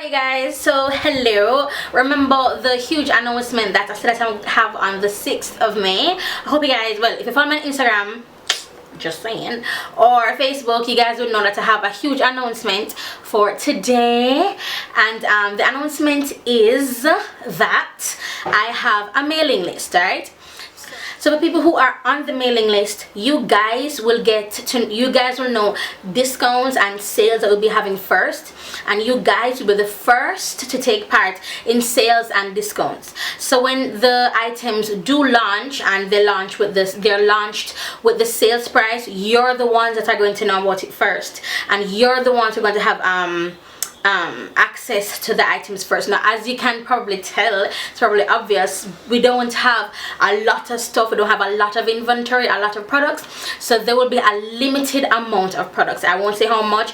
Alright guys, so hello. Remember the huge announcement that I said I would have on the 6th of May. I hope you guys, well, if you follow me on Instagram, just saying, or Facebook, you guys would know that I have a huge announcement for today. And the announcement is that I have a mailing list, right? So for people who are on the mailing list, you guys will know discounts and sales that we'll be having first, and you guys will be the first to take part in sales and discounts. So when the items do launch, and they're launched with the sales price, you're the ones that are going to know about it first, and you're the ones who are going to have access to the items first. Now, as you can probably tell, it's probably obvious, we don't have a lot of stuff, we don't have a lot of inventory, a lot of products, so there will be a limited amount of products. I won't say how much,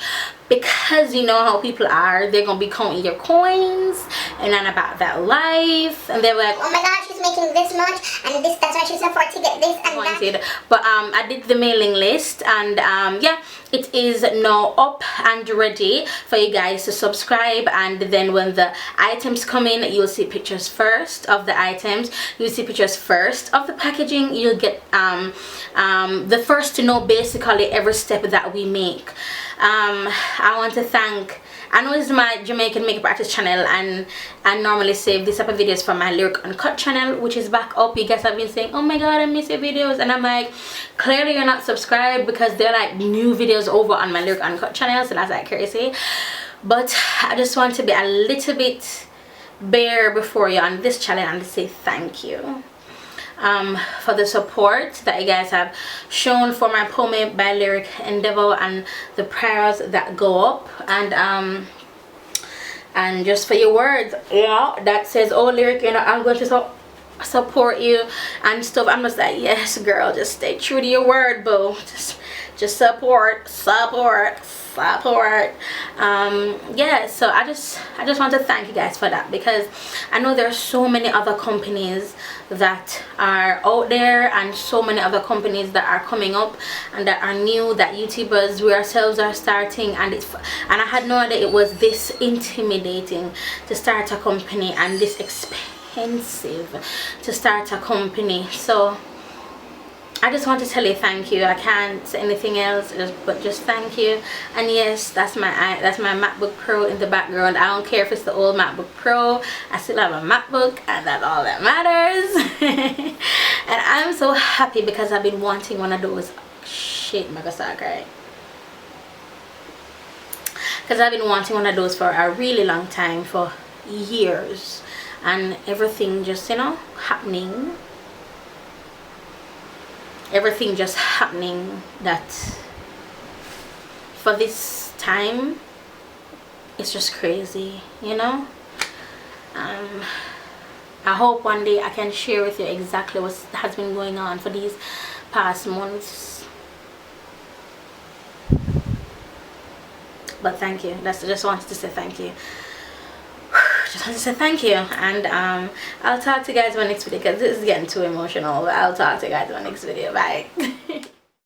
because you know how people are, they're gonna be counting your coins and then about that life, and they're like, oh my god, she's making this much, and this, that's why she's afford to get this and that. But I did the mailing list, and yeah, it is now up and ready for you guys to subscribe. And then when the items come in, you'll see pictures first of the items, you'll see pictures first of the packaging, you'll get the first to know basically every step that we make. I want to thank, I know this is my Jamaican makeup artist channel, and I normally save this type of videos from my Lyric Uncut channel, which is back up. You guys have been saying, oh my god, I miss your videos, and I'm like, clearly you're not subscribed, because they're like new videos over on my Lyric Uncut channel, so that's like crazy. But I just want to be a little bit bare before you on this channel and to say thank you for the support that you guys have shown for my Pomade by Lyric endeavor, and the prayers that go up, and just for your words, yeah, that says, oh Lyric, you know, I'm going to support you and stuff. I'm just like, yes girl, just stay true to your word, boo. Just support. Yeah, so I just want to thank you guys for that, because I know there are so many other companies that are out there, and so many other companies that are coming up and that are new, that YouTubers, we ourselves are starting, and I had no idea it was this intimidating to start a company and this expensive to start a company. So I just want to tell you thank you. I can't say anything else but just thank you. And yes, that's my MacBook Pro in the background. I don't care if it's the old MacBook Pro, I still have a MacBook, and that's all that matters. And I'm so happy, because I've been wanting one of those. Shit, my god, start crying. Because I've been wanting one of those for a really long time, for years, and everything just, you know, happening. Everything just happening that for this time, it's just crazy, you know. I hope one day I can share with you exactly what has been going on for these past months. But thank you. Just wanted to say thank you. Just want to say thank you, and I'll talk to you guys in my next video, because this is getting too emotional. But I'll talk to you guys in my next video. Bye.